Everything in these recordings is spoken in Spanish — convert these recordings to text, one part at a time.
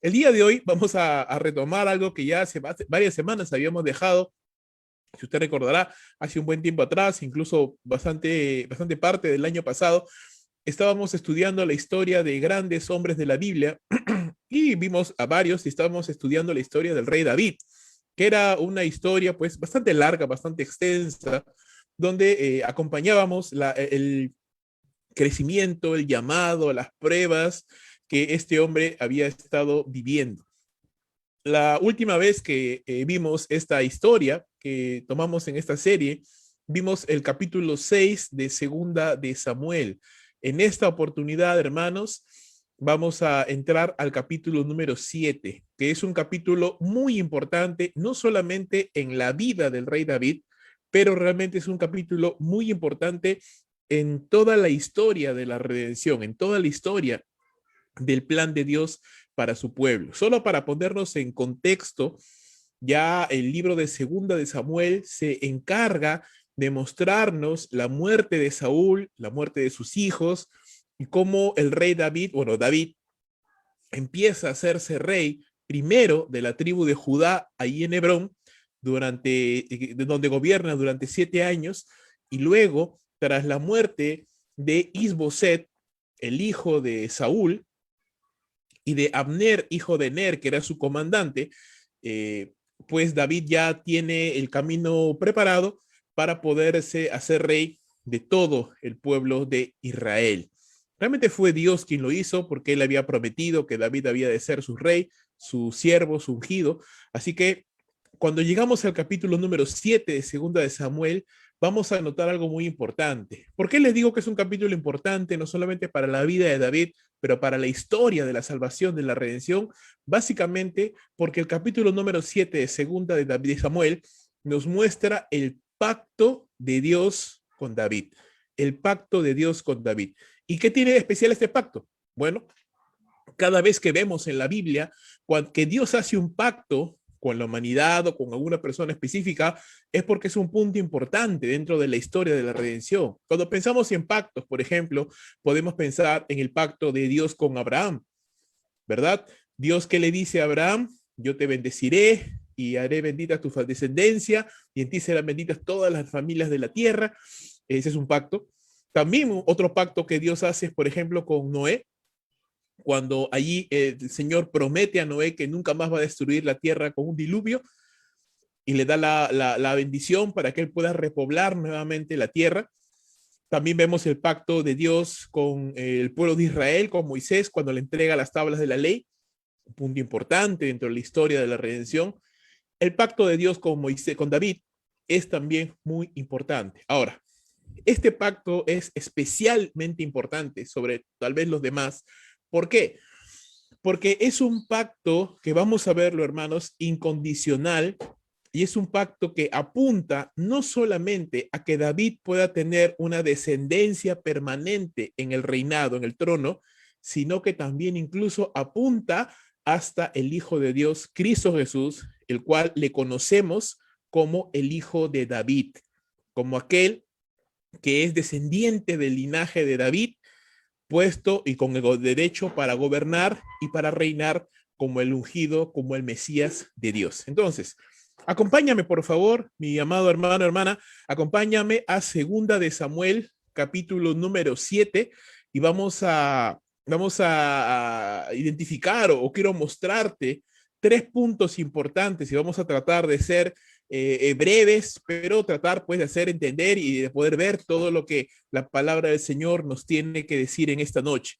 El día de hoy vamos a retomar algo que ya hace varias semanas habíamos dejado. Si usted recordará, hace un buen tiempo atrás, incluso bastante parte del año pasado, estábamos estudiando la historia de grandes hombres de la Biblia y vimos a varios y estábamos estudiando la historia del rey David, que era una historia pues bastante larga, bastante extensa, donde acompañábamos el crecimiento, el llamado, las pruebas que este hombre había estado viviendo. La última vez que vimos esta historia que tomamos en esta serie, vimos el capítulo 6 de Segunda de Samuel. En esta oportunidad, hermanos, vamos a entrar al capítulo número 7, que es un capítulo muy importante, no solamente en la vida del rey David, pero realmente es un capítulo muy importante en toda la historia de la redención, en toda la historia del plan de Dios para su pueblo. Solo para ponernos en contexto, ya el libro de Segunda de Samuel se encarga de mostrarnos la muerte de Saúl, la muerte de sus hijos, y cómo el rey David, bueno, David empieza a hacerse rey primero de la tribu de Judá, ahí en Hebrón, donde gobierna durante 7 años, y luego, tras la muerte de Isboset, el hijo de Saúl, y de Abner, hijo de Ner, que era su comandante, eh, pues David ya tiene el camino preparado para poderse hacer rey de todo el pueblo de Israel. Realmente fue Dios quien lo hizo porque él había prometido que David había de ser su rey, su siervo, su ungido. Así que cuando llegamos al capítulo número 7 de Segunda de Samuel, vamos a notar algo muy importante. ¿Por qué les digo que es un capítulo importante, no solamente para la vida de David, pero para la historia de la salvación, de la redención? Básicamente porque el capítulo número 7 de Segunda de David y Samuel nos muestra el pacto de Dios con David. El pacto de Dios con David. ¿Y qué tiene de especial este pacto? Bueno, cada vez que vemos en la Biblia que Dios hace un pacto con la humanidad o con alguna persona específica, es porque es un punto importante dentro de la historia de la redención. Cuando pensamos en pactos, por ejemplo, podemos pensar en el pacto de Dios con Abraham, ¿verdad? Dios que le dice a Abraham, yo te bendeciré y haré bendita tu descendencia y en ti serán benditas todas las familias de la tierra. Ese es un pacto. También otro pacto que Dios hace, por ejemplo, con Noé, cuando allí el Señor promete a Noé que nunca más va a destruir la tierra con un diluvio y le da la bendición para que él pueda repoblar nuevamente la tierra. También vemos el pacto de Dios con el pueblo de Israel, con Moisés, cuando le entrega las tablas de la ley, un punto importante dentro de la historia de la redención. El pacto de Dios con Moisés, con David, es también muy importante. Ahora, este pacto es especialmente importante sobre tal vez los demás. ¿Por qué? Porque es un pacto que vamos a verlo, hermanos, incondicional, y es un pacto que apunta no solamente a que David pueda tener una descendencia permanente en el reinado, en el trono, sino que también incluso apunta hasta el Hijo de Dios, Cristo Jesús, el cual le conocemos como el Hijo de David, como aquel que es descendiente del linaje de David, puesto y con el derecho para gobernar y para reinar como el ungido, como el Mesías de Dios. Entonces, acompáñame, por favor, mi amado hermano, hermana, acompáñame a Segunda de Samuel, capítulo número 7, y vamos a identificar o quiero mostrarte 3 puntos importantes y vamos a tratar de ser breves, pero tratar pues de hacer entender y de poder ver todo lo que la palabra del Señor nos tiene que decir en esta noche.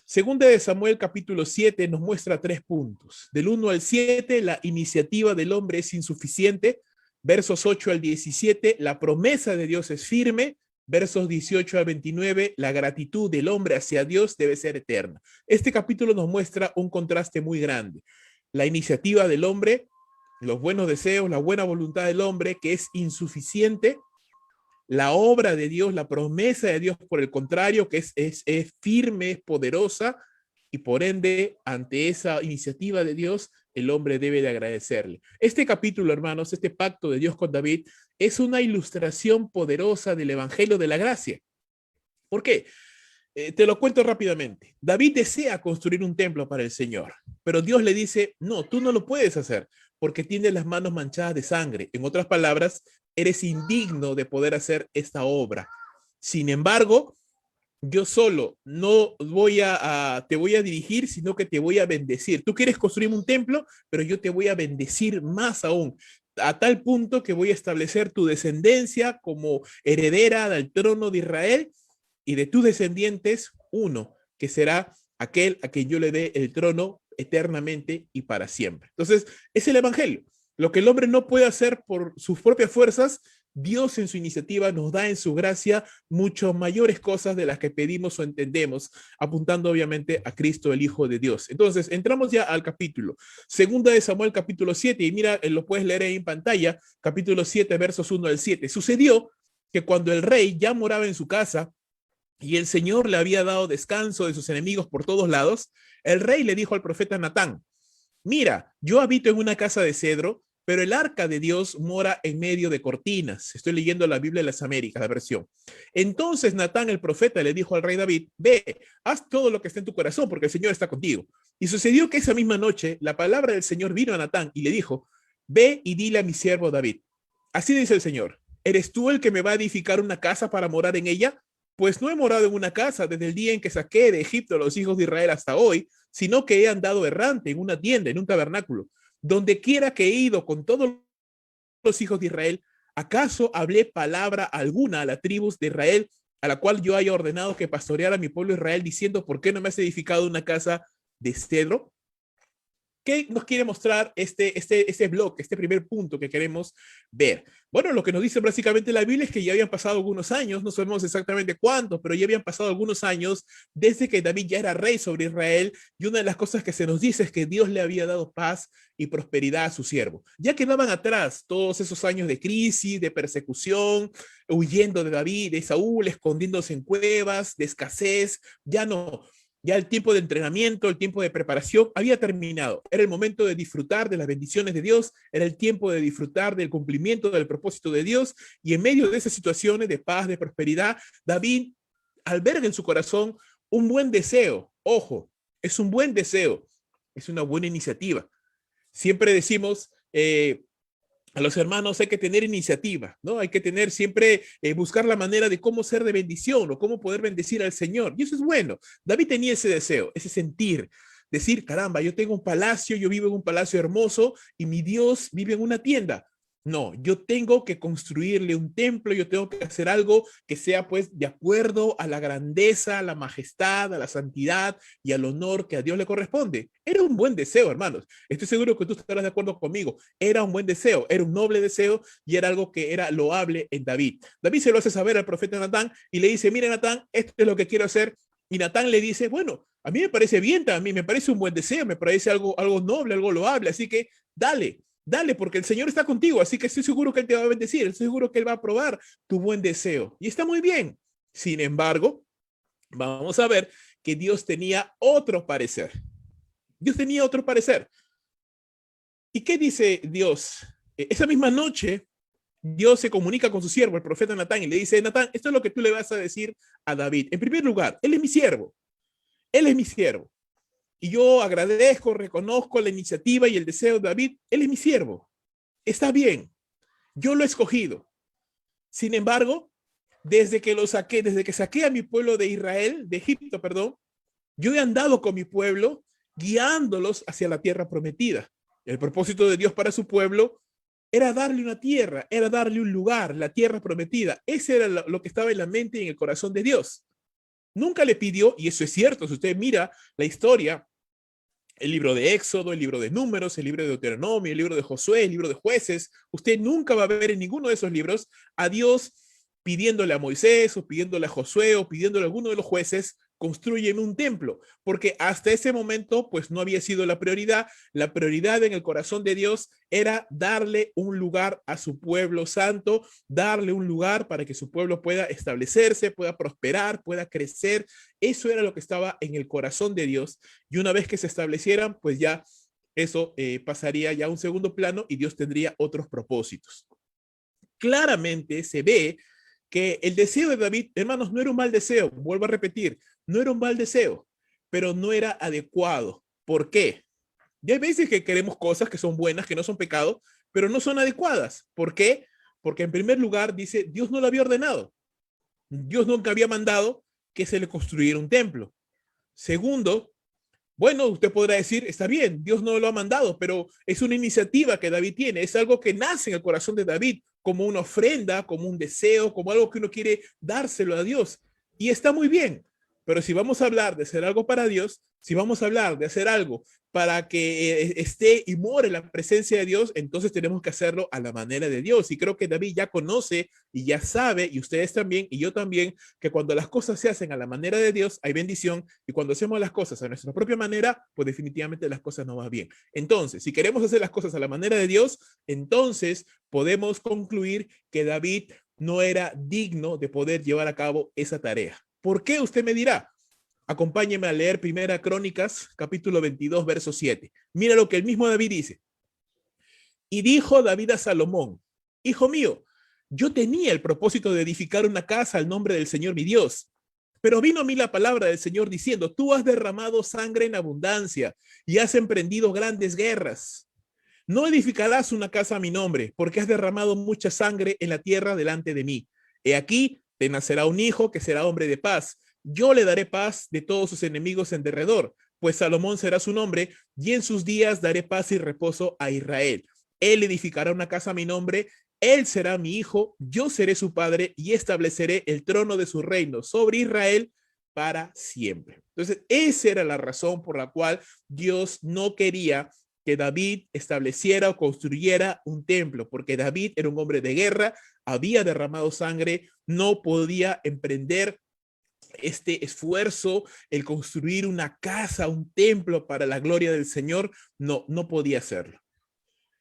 Segunda de Samuel capítulo 7 nos muestra 3 puntos. Del 1 al 7, la iniciativa del hombre es insuficiente. Versos 8 al 17, la promesa de Dios es firme. Versos 18 al 29, la gratitud del hombre hacia Dios debe ser eterna. Este capítulo nos muestra un contraste muy grande. La iniciativa del hombre, los buenos deseos, la buena voluntad del hombre, que es insuficiente. La obra de Dios, la promesa de Dios, por el contrario, que es firme, es poderosa, y por ende, ante esa iniciativa de Dios, el hombre debe de agradecerle. Este capítulo, hermanos, este pacto de Dios con David, es una ilustración poderosa del Evangelio de la Gracia. ¿Por qué? Te lo cuento rápidamente. David desea construir un templo para el Señor, pero Dios le dice, no, tú no lo puedes hacer porque tienes las manos manchadas de sangre. En otras palabras, eres indigno de poder hacer esta obra. Sin embargo, yo solo no te voy a dirigir, sino que te voy a bendecir. Tú quieres construir un templo, pero yo te voy a bendecir más aún, a tal punto que voy a establecer tu descendencia como heredera del trono de Israel y de tus descendientes uno, que será aquel a quien yo le dé el trono eternamente y para siempre. Entonces, es el evangelio. Lo que el hombre no puede hacer por sus propias fuerzas, Dios en su iniciativa nos da en su gracia mucho mayores cosas de las que pedimos o entendemos, apuntando obviamente a Cristo, el Hijo de Dios. Entonces, entramos ya al capítulo. Segunda de Samuel, capítulo 7, y mira, lo puedes leer ahí en pantalla, capítulo 7, versos 1 al 7. Sucedió que cuando el rey ya moraba en su casa, y el Señor le había dado descanso de sus enemigos por todos lados, el rey le dijo al profeta Natán, mira, yo habito en una casa de cedro, pero el arca de Dios mora en medio de cortinas. Estoy leyendo la Biblia de las Américas, la versión. Entonces Natán el profeta le dijo al rey David, ve, haz todo lo que esté en tu corazón, porque el Señor está contigo. Y sucedió que esa misma noche la palabra del Señor vino a Natán y le dijo, ve y dile a mi siervo David, así dice el Señor, ¿eres tú el que me va a edificar una casa para morar en ella? Pues no he morado en una casa desde el día en que saqué de Egipto a los hijos de Israel hasta hoy, sino que he andado errante en una tienda, en un tabernáculo. Donde quiera que he ido con todos los hijos de Israel, ¿acaso hablé palabra alguna a la tribu de Israel, a la cual yo haya ordenado que pastoreara a mi pueblo Israel, diciendo, ¿por qué no me has edificado una casa de cedro? ¿Qué nos quiere mostrar este blog, este primer punto que queremos ver? Bueno, lo que nos dice básicamente la Biblia es que ya habían pasado algunos años, no sabemos exactamente cuántos, pero ya habían pasado algunos años desde que David ya era rey sobre Israel, y una de las cosas que se nos dice es que Dios le había dado paz y prosperidad a su siervo. Ya quedaban atrás todos esos años de crisis, de persecución, huyendo de David, de Saúl, escondiéndose en cuevas, de escasez, ya no. Ya el tiempo de entrenamiento, el tiempo de preparación había terminado. Era el momento de disfrutar de las bendiciones de Dios, era el tiempo de disfrutar del cumplimiento del propósito de Dios, y en medio de esas situaciones de paz, de prosperidad, David alberga en su corazón un buen deseo. Ojo, es un buen deseo, es una buena iniciativa. Siempre decimos, a los hermanos hay que tener iniciativa, ¿no? Hay que tener siempre, buscar la manera de cómo ser de bendición o cómo poder bendecir al Señor. Y eso es bueno. David tenía ese deseo, ese sentir, decir, caramba, yo tengo un palacio, yo vivo en un palacio hermoso y mi Dios vive en una tienda. No, yo tengo que construirle un templo, yo tengo que hacer algo que sea pues de acuerdo a la grandeza, a la majestad, a la santidad y al honor que a Dios le corresponde. Era un buen deseo, hermanos. Estoy seguro que tú estarás de acuerdo conmigo. Era un buen deseo, era un noble deseo y era algo que era loable en David. David se lo hace saber al profeta Natán y le dice, mira Natán, esto es lo que quiero hacer. Y Natán le dice, bueno, a mí me parece bien, también me parece un buen deseo, me parece algo noble, algo loable, así que dale. Dale, porque el Señor está contigo, así que estoy seguro que Él te va a bendecir, estoy seguro que Él va a aprobar tu buen deseo. Y está muy bien. Sin embargo, vamos a ver que Dios tenía otro parecer. Dios tenía otro parecer. ¿Y qué dice Dios? Esa misma noche, Dios se comunica con su siervo, el profeta Natán, y le dice, Natán, esto es lo que tú le vas a decir a David. En primer lugar, Él es mi siervo. Él es mi siervo. Y yo agradezco, reconozco la iniciativa y el deseo de David. Él es mi siervo. Está bien. Yo lo he escogido. Sin embargo, desde que saqué a mi pueblo de Israel, de Egipto, perdón, yo he andado con mi pueblo guiándolos hacia la tierra prometida. El propósito de Dios para su pueblo era darle una tierra, era darle un lugar, la tierra prometida. Ese era lo que estaba en la mente y en el corazón de Dios. Nunca le pidió, y eso es cierto, si usted mira la historia, el libro de Éxodo, el libro de Números, el libro de Deuteronomio, el libro de Josué, el libro de Jueces, usted nunca va a ver en ninguno de esos libros a Dios pidiéndole a Moisés o pidiéndole a Josué o pidiéndole a alguno de los jueces construyen un templo, porque hasta ese momento pues no había sido la prioridad en el corazón de Dios era darle un lugar a su pueblo santo, darle un lugar para que su pueblo pueda establecerse, pueda prosperar, pueda crecer. Eso era lo que estaba en el corazón de Dios, y una vez que se establecieran, pues ya eso pasaría ya a un segundo plano y Dios tendría otros propósitos. Claramente se ve que el deseo de David, hermanos, no era un mal deseo, vuelvo a repetir, No era un mal deseo, pero no era adecuado. ¿Por qué? Y hay veces que queremos cosas que son buenas, que no son pecado, pero no son adecuadas. ¿Por qué? Porque en primer lugar dice, Dios no lo había ordenado. Dios nunca había mandado que se le construyera un templo. Segundo, bueno, usted podrá decir, está bien, Dios no lo ha mandado, pero es una iniciativa que David tiene, es algo que nace en el corazón de David, como una ofrenda, como un deseo, como algo que uno quiere dárselo a Dios. Y está muy bien, pero si vamos a hablar de hacer algo para Dios, si vamos a hablar de hacer algo para que esté y more la presencia de Dios, entonces tenemos que hacerlo a la manera de Dios. Y creo que David ya conoce y ya sabe, y ustedes también, y yo también, que cuando las cosas se hacen a la manera de Dios, hay bendición, y cuando hacemos las cosas a nuestra propia manera, pues definitivamente las cosas no van bien. Entonces, si queremos hacer las cosas a la manera de Dios, entonces podemos concluir que David no era digno de poder llevar a cabo esa tarea. ¿Por qué? Usted me dirá. Acompáñeme a leer Primera Crónicas, capítulo 22, verso 7. Mira lo que el mismo David dice. Y dijo David a Salomón, hijo mío, yo tenía el propósito de edificar una casa al nombre del Señor mi Dios. Pero vino a mí la palabra del Señor diciendo, tú has derramado sangre en abundancia y has emprendido grandes guerras. No edificarás una casa a mi nombre, porque has derramado mucha sangre en la tierra delante de mí. He aquí, te nacerá un hijo que será hombre de paz. Yo le daré paz de todos sus enemigos en derredor, pues Salomón será su nombre, y en sus días daré paz y reposo a Israel. Él edificará una casa a mi nombre, él será mi hijo, yo seré su padre, y estableceré el trono de su reino sobre Israel para siempre. Entonces, esa era la razón por la cual Dios no quería que David estableciera o construyera un templo, porque David era un hombre de guerra, había derramado sangre, no podía emprender este esfuerzo, el construir una casa, un templo para la gloria del Señor, no podía hacerlo.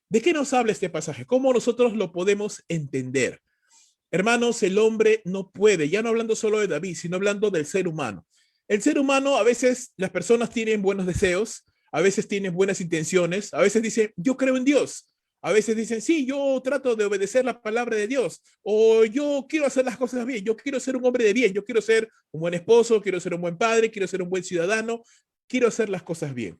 ¿De qué nos habla este pasaje? ¿Cómo nosotros lo podemos entender? Hermanos, el hombre no puede, ya no hablando solo de David, sino hablando del ser humano. El ser humano, a veces las personas tienen buenos deseos, a veces tienen buenas intenciones, a veces dicen, yo creo en Dios. A veces dicen, sí, yo trato de obedecer la palabra de Dios, o yo quiero hacer las cosas bien, yo quiero ser un hombre de bien, yo quiero ser un buen esposo, quiero ser un buen padre, quiero ser un buen ciudadano, quiero hacer las cosas bien.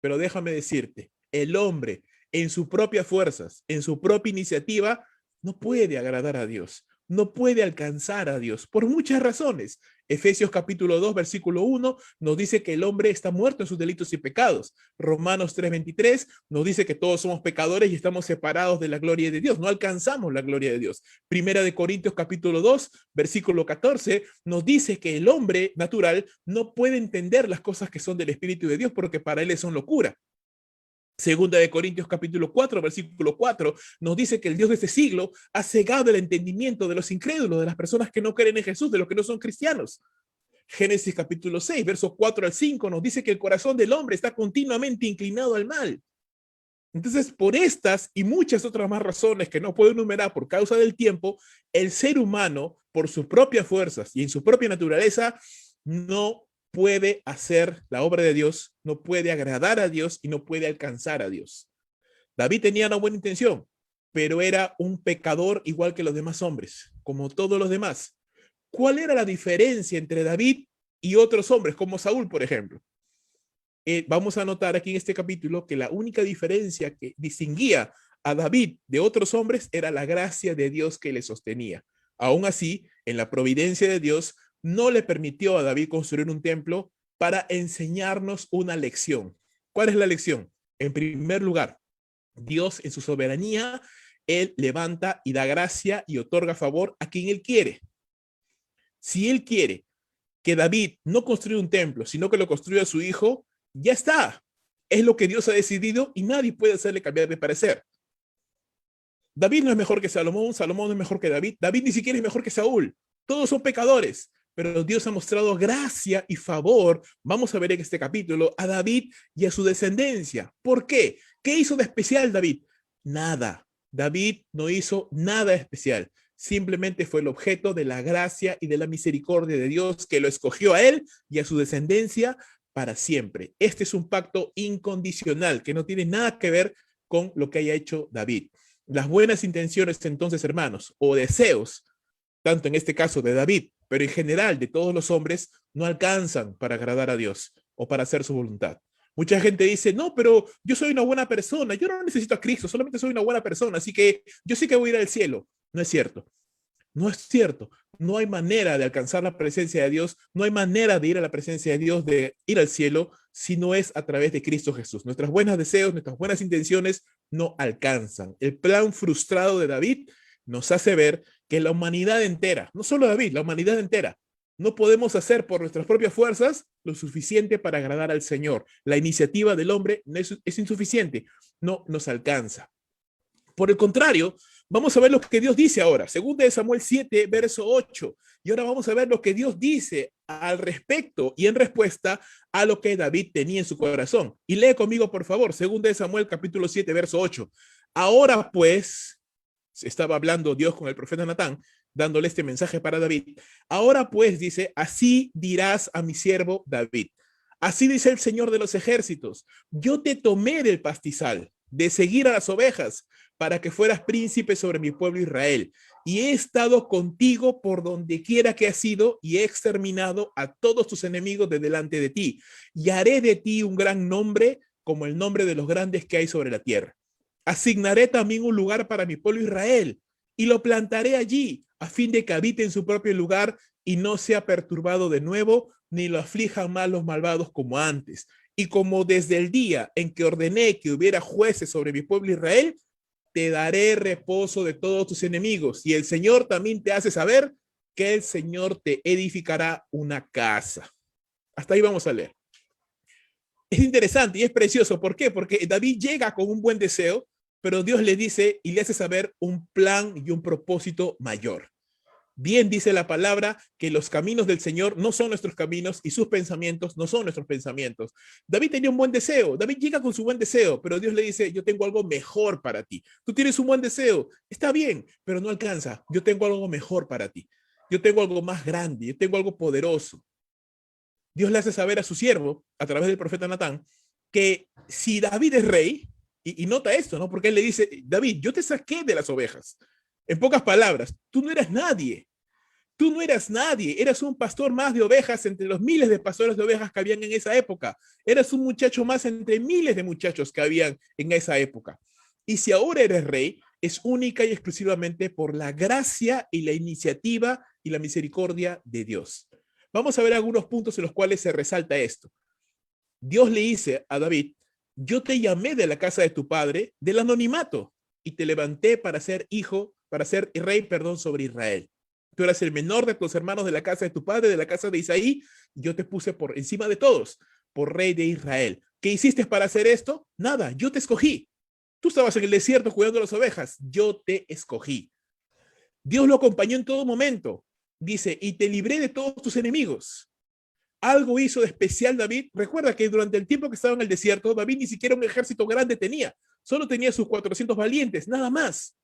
Pero déjame decirte, el hombre en sus propias fuerzas, en su propia iniciativa, no puede agradar a Dios, no puede alcanzar a Dios por muchas razones. Efesios capítulo 2, versículo 1 nos dice que el hombre está muerto en sus delitos y pecados. Romanos 3:23 nos dice que todos somos pecadores y estamos separados de la gloria de Dios, no alcanzamos la gloria de Dios. Primera de Corintios capítulo 2, versículo 14 nos dice que el hombre natural no puede entender las cosas que son del Espíritu de Dios porque para él son locura. Segunda de Corintios capítulo 4, versículo 4, nos dice que el Dios de este siglo ha cegado el entendimiento de los incrédulos, de las personas que no creen en Jesús, de los que no son cristianos. Génesis capítulo 6, versos 4 al 5, nos dice que el corazón del hombre está continuamente inclinado al mal. Entonces, por estas y muchas otras más razones que no puedo enumerar por causa del tiempo, el ser humano, por sus propias fuerzas y en su propia naturaleza, no puede hacer la obra de Dios, no puede agradar a Dios y no puede alcanzar a Dios. David tenía una buena intención, pero era un pecador igual que los demás hombres, como todos los demás. ¿Cuál era la diferencia entre David y otros hombres, como Saúl, por ejemplo? Vamos a notar aquí en este capítulo que la única diferencia que distinguía a David de otros hombres era la gracia de Dios que le sostenía. Aún así, en la providencia de Dios, no le permitió a David construir un templo para enseñarnos una lección. ¿Cuál es la lección? En primer lugar, Dios en su soberanía, Él levanta y da gracia y otorga favor a quien Él quiere. Si Él quiere que David no construya un templo, sino que lo construya su hijo, ya está. Es lo que Dios ha decidido y nadie puede hacerle cambiar de parecer. David no es mejor que Salomón, Salomón no es mejor que David, David ni siquiera es mejor que Saúl. Todos son pecadores, pero Dios ha mostrado gracia y favor, vamos a ver en este capítulo, a David y a su descendencia. ¿Por qué? ¿Qué hizo de especial David? Nada. David no hizo nada especial. Simplemente fue el objeto de la gracia y de la misericordia de Dios que lo escogió a él y a su descendencia para siempre. Este es un pacto incondicional que no tiene nada que ver con lo que haya hecho David. Las buenas intenciones entonces, hermanos, o deseos, tanto en este caso de David pero en general de todos los hombres no alcanzan para agradar a Dios o para hacer su voluntad. Mucha gente dice, no, pero yo soy una buena persona, yo no necesito a Cristo, solamente soy una buena persona, así que yo sí que voy a ir al cielo. No es cierto. No es cierto. No hay manera de alcanzar la presencia de Dios, no hay manera de ir a la presencia de Dios, de ir al cielo, si no es a través de Cristo Jesús. Nuestros buenos deseos, nuestras buenas intenciones no alcanzan. El plan frustrado de David nos hace ver que la humanidad entera, no solo David, la humanidad entera, no podemos hacer por nuestras propias fuerzas lo suficiente para agradar al Señor. La iniciativa del hombre es insuficiente, no nos alcanza. Por el contrario, vamos a ver lo que Dios dice ahora. Segunda de Samuel 7, verso 8. Y ahora vamos a ver lo que Dios dice al respecto y en respuesta a lo que David tenía en su corazón. Y lee conmigo, por favor, segunda de Samuel capítulo 7, verso 8. Ahora pues, estaba hablando Dios con el profeta Natán, dándole este mensaje para David. Ahora pues, dice, así dirás a mi siervo David. Así dice el Señor de los ejércitos. Yo te tomé del pastizal, de seguir a las ovejas, para que fueras príncipe sobre mi pueblo Israel. Y he estado contigo por donde quiera que has ido y he exterminado a todos tus enemigos de delante de ti. Y haré de ti un gran nombre como el nombre de los grandes que hay sobre la tierra. Asignaré también un lugar para mi pueblo Israel y lo plantaré allí a fin de que habite en su propio lugar y no sea perturbado de nuevo, ni lo aflijan más los malvados como antes. Y como desde el día en que ordené que hubiera jueces sobre mi pueblo Israel, te daré reposo de todos tus enemigos. Y el Señor también te hace saber que el Señor te edificará una casa. Hasta ahí vamos a leer. Es interesante y es precioso. ¿Por qué? Porque David llega con un buen deseo, pero Dios le dice y le hace saber un plan y un propósito mayor. Bien dice la palabra que los caminos del Señor no son nuestros caminos y sus pensamientos no son nuestros pensamientos. David tenía un buen deseo, David llega con su buen deseo, pero Dios le dice, yo tengo algo mejor para ti. Tú tienes un buen deseo, está bien, pero no alcanza. Yo tengo algo mejor para ti. Yo tengo algo más grande, yo tengo algo poderoso. Dios le hace saber a su siervo, a través del profeta Natán, que si David es rey, y nota esto, ¿no? Porque él le dice, David, yo te saqué de las ovejas. En pocas palabras, tú no eras nadie. Tú no eras nadie. Eras un pastor más de ovejas entre los miles de pastores de ovejas que habían en esa época. Eras un muchacho más entre miles de muchachos que habían en esa época. Y si ahora eres rey, es única y exclusivamente por la gracia y la iniciativa y la misericordia de Dios. Vamos a ver algunos puntos en los cuales se resalta esto. Dios le dice a David, yo te llamé de la casa de tu padre, del anonimato, y te levanté para ser hijo, para ser rey, perdón, sobre Israel. Tú eras el menor de tus hermanos de la casa de tu padre, de la casa de Isaí, y yo te puse por encima de todos, por rey de Israel. ¿Qué hiciste para hacer esto? Nada, yo te escogí. Tú estabas en el desierto cuidando las ovejas, yo te escogí. Dios lo acompañó en todo momento. Dice, y te libré de todos tus enemigos. Algo hizo de especial David. Recuerda que durante el tiempo que estaba en el desierto, David ni siquiera un ejército grande tenía. Solo tenía sus 400 valientes, nada más.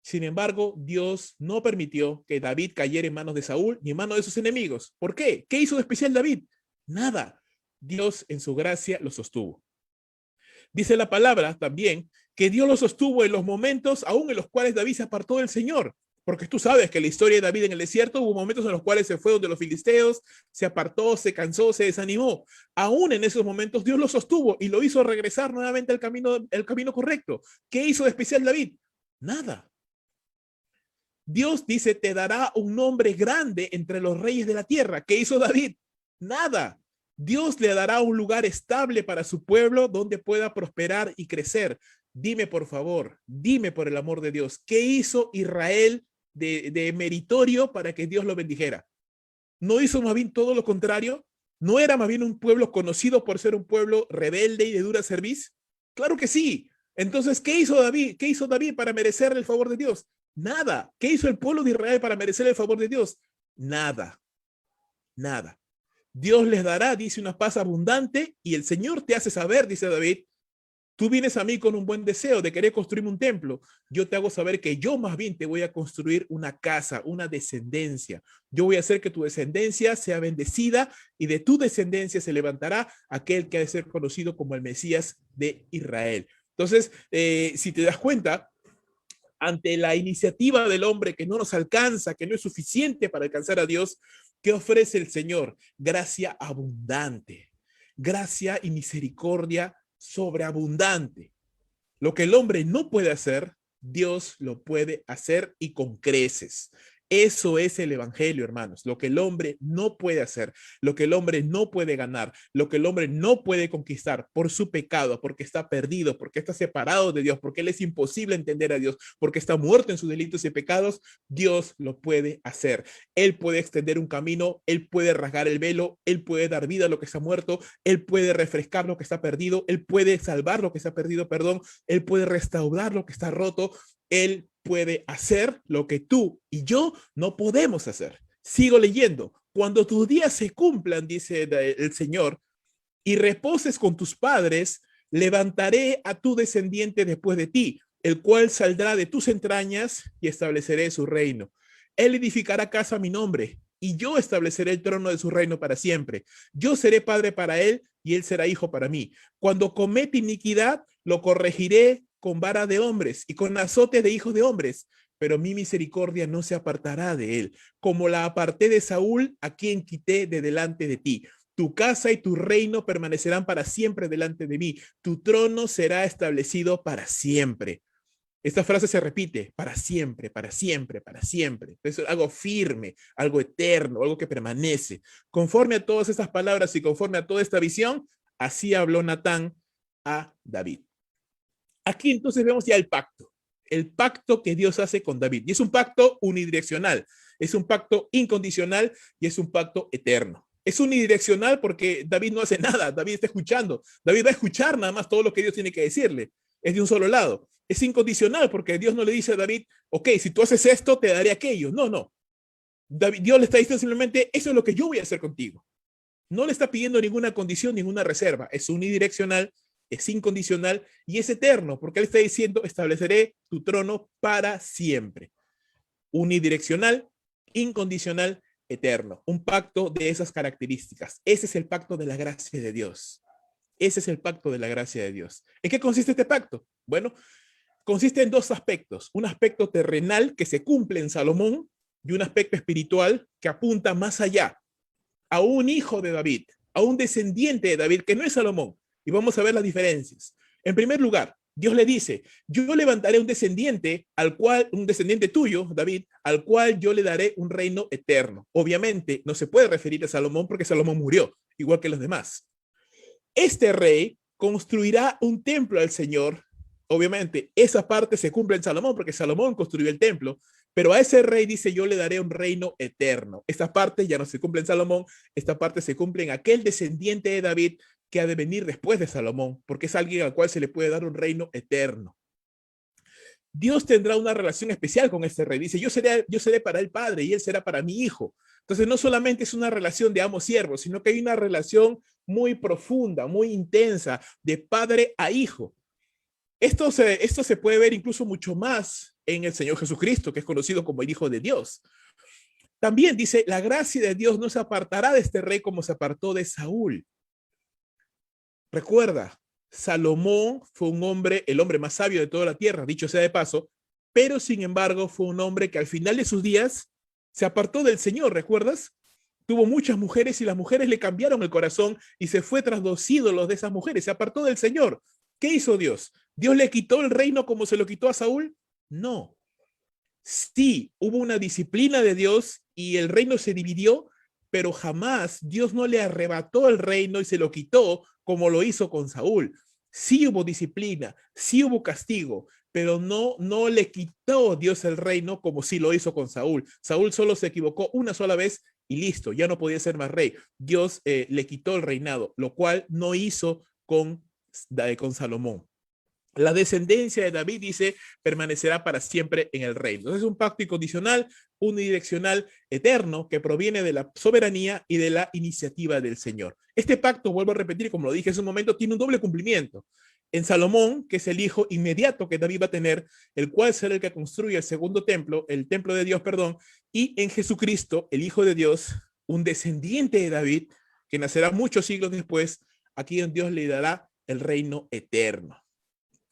Sin embargo, Dios no permitió que David cayera en manos de Saúl ni en manos de sus enemigos. ¿Por qué? ¿Qué hizo de especial David? Nada. Dios en su gracia lo sostuvo. Dice la palabra también que Dios lo sostuvo en los momentos aún en los cuales David se apartó del Señor. Porque tú sabes que la historia de David en el desierto hubo momentos en los cuales se fue donde los filisteos, se apartó, se cansó, se desanimó. Aún en esos momentos Dios lo sostuvo y lo hizo regresar nuevamente al camino correcto. ¿Qué hizo de especial David? Nada. Dios dice, te dará un nombre grande entre los reyes de la tierra. ¿Qué hizo David? Nada. Dios le dará un lugar estable para su pueblo donde pueda prosperar y crecer. Dime, por favor, dime por el amor de Dios, ¿qué hizo Israel de meritorio para que Dios lo bendijera? ¿No hizo más bien todo lo contrario? ¿No era más bien un pueblo conocido por ser un pueblo rebelde y de dura cerviz? Claro que sí. Entonces, ¿qué hizo David? ¿Qué hizo David para merecer el favor de Dios? Nada. ¿Qué hizo el pueblo de Israel para merecer el favor de Dios? Nada. Nada. Dios les dará, dice, una paz abundante y el Señor te hace saber, dice David, tú vienes a mí con un buen deseo de querer construirme un templo. Yo te hago saber que yo más bien te voy a construir una casa, una descendencia. Yo voy a hacer que tu descendencia sea bendecida y de tu descendencia se levantará aquel que ha de ser conocido como el Mesías de Israel. Entonces, si te das cuenta, ante la iniciativa del hombre que no nos alcanza, que no es suficiente para alcanzar a Dios, ¿qué ofrece el Señor? Gracia abundante, gracia y misericordia sobreabundante. Lo que el hombre no puede hacer, Dios lo puede hacer y con creces. Eso es el evangelio, hermanos. Lo que el hombre no puede hacer, lo que el hombre no puede ganar, lo que el hombre no puede conquistar por su pecado, porque está perdido, porque está separado de Dios, porque él es imposible entender a Dios, porque está muerto en sus delitos y pecados, Dios lo puede hacer. Él puede extender un camino, él puede rasgar el velo, él puede dar vida a lo que está muerto, él puede refrescar lo que está perdido, él puede salvar lo que está perdido, perdón, él puede restaurar lo que está roto, él puede hacer lo que tú y yo no podemos hacer. Sigo leyendo. Cuando tus días se cumplan, dice el Señor, y reposes con tus padres, levantaré a tu descendiente después de ti, el cual saldrá de tus entrañas y estableceré su reino. Él edificará casa a mi nombre y yo estableceré el trono de su reino para siempre. Yo seré padre para él y él será hijo para mí. Cuando comete iniquidad, lo corregiré con vara de hombres y con azote de hijos de hombres, pero mi misericordia no se apartará de él, como la aparté de Saúl, a quien quité de delante de ti. Tu casa y tu reino permanecerán para siempre delante de mí. Tu trono será establecido para siempre. Esta frase se repite, para siempre, para siempre, para siempre. Es algo firme, algo eterno, algo que permanece. Conforme a todas estas palabras y conforme a toda esta visión, así habló Natán a David. Aquí entonces vemos ya el pacto que Dios hace con David. Y es un pacto unidireccional, es un pacto incondicional y es un pacto eterno. Es unidireccional porque David no hace nada, David está escuchando, David va a escuchar nada más todo lo que Dios tiene que decirle, es de un solo lado. Es incondicional porque Dios no le dice a David, ok, si tú haces esto, te daré aquello. No, no. Dios le está diciendo simplemente, eso es lo que yo voy a hacer contigo. No le está pidiendo ninguna condición, ninguna reserva. Es unidireccional, es incondicional y es eterno, porque él está diciendo, estableceré tu trono para siempre. Unidireccional, incondicional, eterno. Un pacto de esas características. Ese es el pacto de la gracia de Dios. Ese es el pacto de la gracia de Dios. ¿En qué consiste este pacto? Bueno, consiste en dos aspectos. Un aspecto terrenal que se cumple en Salomón y un aspecto espiritual que apunta más allá, a un hijo de David, a un descendiente de David, que no es Salomón. Y vamos a ver las diferencias. En primer lugar, Dios le dice, yo levantaré un descendiente un descendiente tuyo, David, al cual yo le daré un reino eterno. Obviamente no se puede referir a Salomón porque Salomón murió, igual que los demás. Este rey construirá un templo al Señor. Obviamente, esa parte se cumple en Salomón porque Salomón construyó el templo, pero a ese rey dice, yo le daré un reino eterno. Esta parte ya no se cumple en Salomón, esta parte se cumple en aquel descendiente de David que ha de venir después de Salomón, porque es alguien al cual se le puede dar un reino eterno. Dios tendrá una relación especial con este rey. Dice, yo seré para él padre y él será para mi hijo. Entonces, no solamente es una relación de amo-siervo, sino que hay una relación muy profunda, muy intensa, de padre a hijo. Esto se puede ver incluso mucho más en el Señor Jesucristo, que es conocido como el Hijo de Dios. También dice, la gracia de Dios no se apartará de este rey como se apartó de Saúl. Recuerda, Salomón fue un hombre, el hombre más sabio de toda la tierra, dicho sea de paso, pero sin embargo fue un hombre que al final de sus días se apartó del Señor, ¿recuerdas? Tuvo muchas mujeres y las mujeres le cambiaron el corazón y se fue tras los ídolos de esas mujeres, se apartó del Señor. ¿Qué hizo Dios? ¿Dios le quitó el reino como se lo quitó a Saúl? No. Sí, hubo una disciplina de Dios y el reino se dividió, pero jamás Dios no le arrebató el reino y se lo quitó como lo hizo con Saúl. Sí hubo disciplina, sí hubo castigo, pero no le quitó Dios el reino como sí lo hizo con Saúl. Saúl solo se equivocó una sola vez y listo, ya no podía ser más rey. Dios le quitó el reinado, lo cual no hizo con Salomón. La descendencia de David, dice, permanecerá para siempre en el reino. Entonces es un pacto incondicional, unidireccional, eterno, que proviene de la soberanía y de la iniciativa del Señor. Este pacto, vuelvo a repetir, como lo dije hace un momento, tiene un doble cumplimiento. En Salomón, que es el hijo inmediato que David va a tener, el cual será el que construye el segundo templo, el templo de Dios, perdón, y en Jesucristo, el Hijo de Dios, un descendiente de David, que nacerá muchos siglos después, a quien Dios le dará el reino eterno.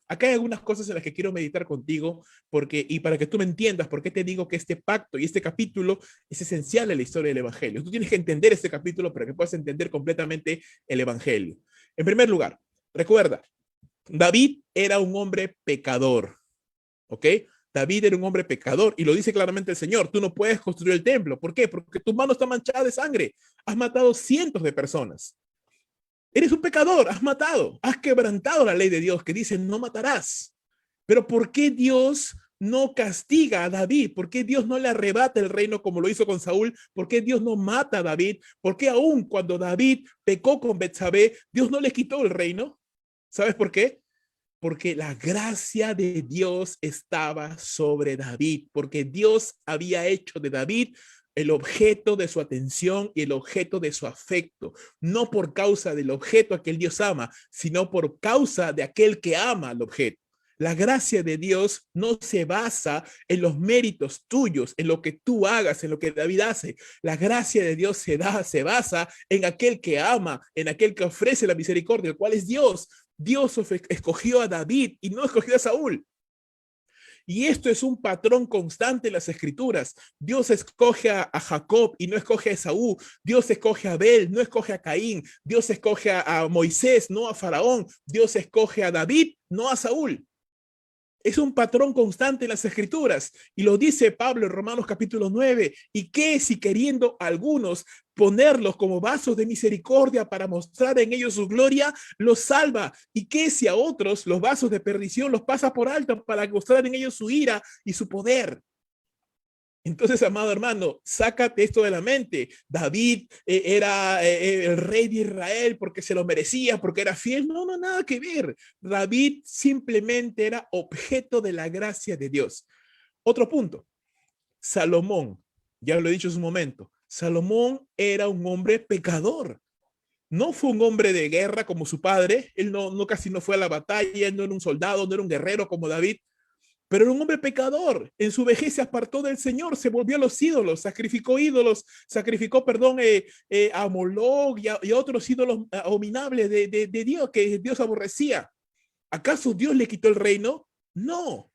Acá hay algunas cosas en las que quiero meditar contigo y para que tú me entiendas por qué te digo que este pacto y este capítulo es esencial en la historia del Evangelio. Tú tienes que entender este capítulo para que puedas entender completamente el Evangelio. En primer lugar, recuerda, David era un hombre pecador, ¿ok? David era un hombre pecador y lo dice claramente el Señor. Tú no puedes construir el templo. ¿Por qué? Porque tu mano está manchada de sangre. Has matado cientos de personas. Eres un pecador, has matado, has quebrantado la ley de Dios que dice no matarás. Pero ¿por qué Dios no castiga a David? ¿Por qué Dios no le arrebata el reino como lo hizo con Saúl? ¿Por qué Dios no mata a David? ¿Por qué aún cuando David pecó con Betsabé, Dios no le quitó el reino? ¿Sabes por qué? Porque la gracia de Dios estaba sobre David, porque Dios había hecho de David el objeto de su atención y el objeto de su afecto, no por causa del objeto a que el Dios ama, sino por causa de aquel que ama al objeto. La gracia de Dios no se basa en los méritos tuyos, en lo que tú hagas, en lo que David hace. La gracia de Dios se basa en aquel que ama, en aquel que ofrece la misericordia, el cual es Dios. Dios escogió a David y no escogió a Saúl. Y esto es un patrón constante en las escrituras. Dios escoge a Jacob y no escoge a Esaú. Dios escoge a Abel, no escoge a Caín. Dios escoge a Moisés, no a Faraón. Dios escoge a David, no a Saúl. Es un patrón constante en las escrituras y lo dice Pablo en Romanos capítulo 9. ¿Y qué si queriendo algunos ponerlos como vasos de misericordia para mostrar en ellos su gloria, los salva? ¿Y qué si a otros los vasos de perdición los pasa por alto para mostrar en ellos su ira y su poder? Entonces, amado hermano, sácate esto de la mente. David era el rey de Israel porque se lo merecía, porque era fiel. No, no, nada que ver. David simplemente era objeto de la gracia de Dios. Otro punto, Salomón, ya lo he dicho en su momento, Salomón era un hombre pecador. No fue un hombre de guerra como su padre, él casi no fue a la batalla, él no era un soldado, no era un guerrero como David, pero era un hombre pecador. En su vejez se apartó del Señor, se volvió a los ídolos, sacrificó, perdón, a Moloch y a otros ídolos abominables de Dios, que Dios aborrecía. ¿Acaso Dios le quitó el reino? No.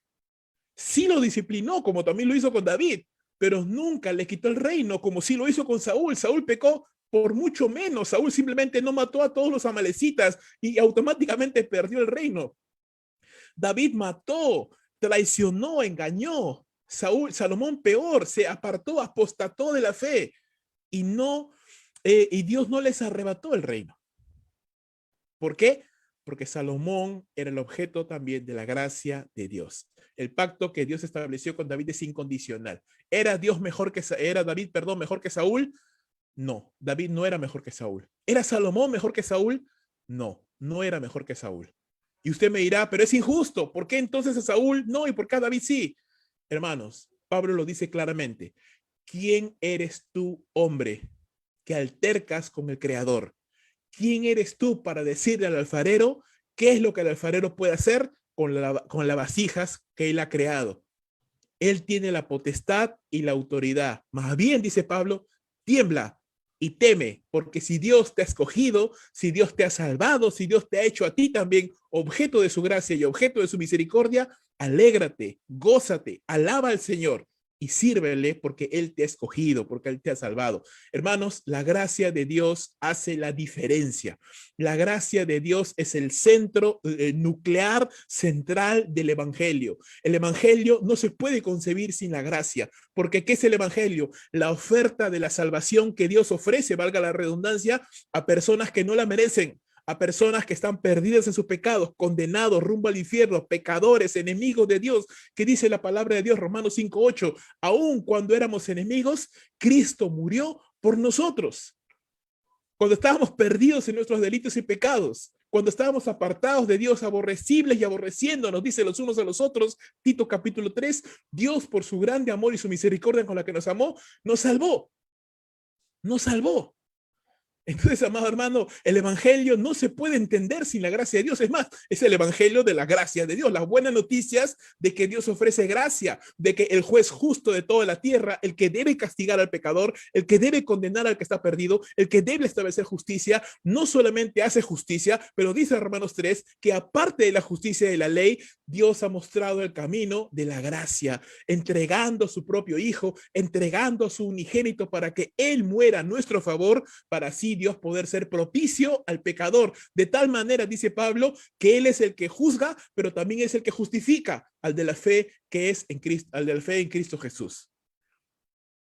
Sí lo disciplinó, como también lo hizo con David, pero nunca le quitó el reino, como sí lo hizo con Saúl. Saúl pecó por mucho menos. Saúl simplemente no mató a todos los amalecitas y automáticamente perdió el reino. David mató, traicionó, engañó. Salomón peor, se apartó, apostató de la fe y y Dios no les arrebató el reino. ¿Por qué? Porque Salomón era el objeto también de la gracia de Dios. El pacto que Dios estableció con David es incondicional. ¿Era David, perdón, mejor que Saúl? No, David no era mejor que Saúl. ¿Era Salomón mejor que Saúl? No, no era mejor que Saúl. Y usted me dirá, pero es injusto. ¿Por qué entonces a Saúl no y por qué a David sí? Hermanos, Pablo lo dice claramente. ¿Quién eres tú, hombre, que altercas con el Creador? ¿Quién eres tú para decirle al alfarero qué es lo que el alfarero puede hacer con las vasijas que él ha creado? Él tiene la potestad y la autoridad. Más bien, dice Pablo, tiembla y teme, porque si Dios te ha escogido, si Dios te ha salvado, si Dios te ha hecho a ti también objeto de su gracia y objeto de su misericordia, alégrate, gózate, alaba al Señor y sírvele porque Él te ha escogido, porque Él te ha salvado. Hermanos, la gracia de Dios hace la diferencia. La gracia de Dios es el centro nuclear central del Evangelio. El Evangelio no se puede concebir sin la gracia, porque ¿qué es el Evangelio? La oferta de la salvación que Dios ofrece, valga la redundancia, a personas que no la merecen, a personas que están perdidas en sus pecados, condenados rumbo al infierno, pecadores, enemigos de Dios, que dice la palabra de Dios, Romanos 5:8, aun cuando éramos enemigos, Cristo murió por nosotros. Cuando estábamos perdidos en nuestros delitos y pecados, cuando estábamos apartados de Dios, aborrecibles y aborreciéndonos, dice los unos a los otros, Tito capítulo 3, Dios por su grande amor y su misericordia con la que nos amó, nos salvó. Nos salvó. Entonces, amado hermano, el evangelio no se puede entender sin la gracia de Dios. Es más, es el evangelio de la gracia de Dios. Las buenas noticias de que Dios ofrece gracia, de que el juez justo de toda la tierra, el que debe castigar al pecador, el que debe condenar al que está perdido, el que debe establecer justicia, no solamente hace justicia, pero dice Romanos 3 que aparte de la justicia de la ley, Dios ha mostrado el camino de la gracia, entregando a su propio Hijo, entregando a su unigénito para que Él muera a nuestro favor, para así Dios poder ser propicio al pecador. De tal manera, dice Pablo, que Él es el que juzga, pero también es el que justifica al de la fe que es en Cristo, al de la fe en Cristo Jesús.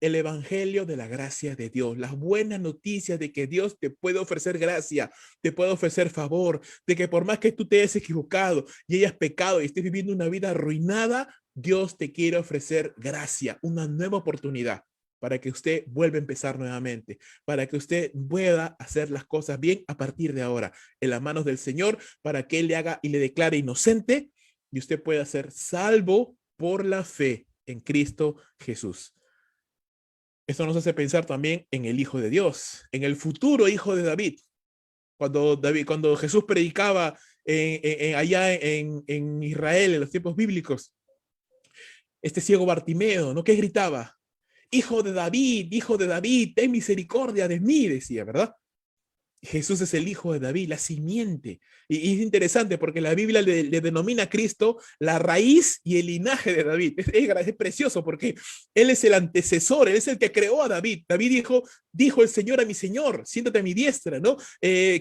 El evangelio de la gracia de Dios, las buenas noticias de que Dios te puede ofrecer gracia, te puede ofrecer favor, de que por más que tú te hayas equivocado y hayas pecado y estés viviendo una vida arruinada, Dios te quiere ofrecer gracia, una nueva oportunidad para que usted vuelva a empezar nuevamente, para que usted pueda hacer las cosas bien a partir de ahora, en las manos del Señor, para que Él le haga y le declare inocente y usted pueda ser salvo por la fe en Cristo Jesús. Esto nos hace pensar también en el Hijo de Dios, en el futuro Hijo de David. Cuando Jesús predicaba allá en Israel, en los tiempos bíblicos, este ciego Bartimeo, ¿no? ¿Qué gritaba? Hijo de David, ten misericordia de mí, decía, ¿verdad? Jesús es el hijo de David, la simiente. Y es interesante porque la Biblia le denomina a Cristo la raíz y el linaje de David. Es precioso porque Él es el antecesor, Él es el que creó a David. David dijo el Señor a mi Señor, siéntate a mi diestra, ¿no?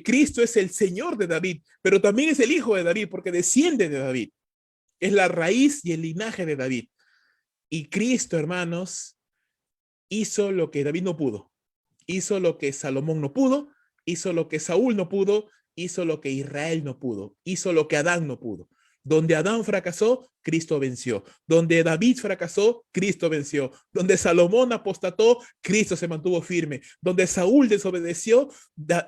Cristo es el Señor de David, pero también es el hijo de David porque desciende de David. Es la raíz y el linaje de David. Y Cristo, hermanos, hizo lo que David no pudo. Hizo lo que Salomón no pudo, hizo lo que Saúl no pudo, hizo lo que Israel no pudo, hizo lo que Adán no pudo. Donde Adán fracasó, Cristo venció. Donde David fracasó, Cristo venció. Donde Salomón apostató, Cristo se mantuvo firme. Donde Saúl desobedeció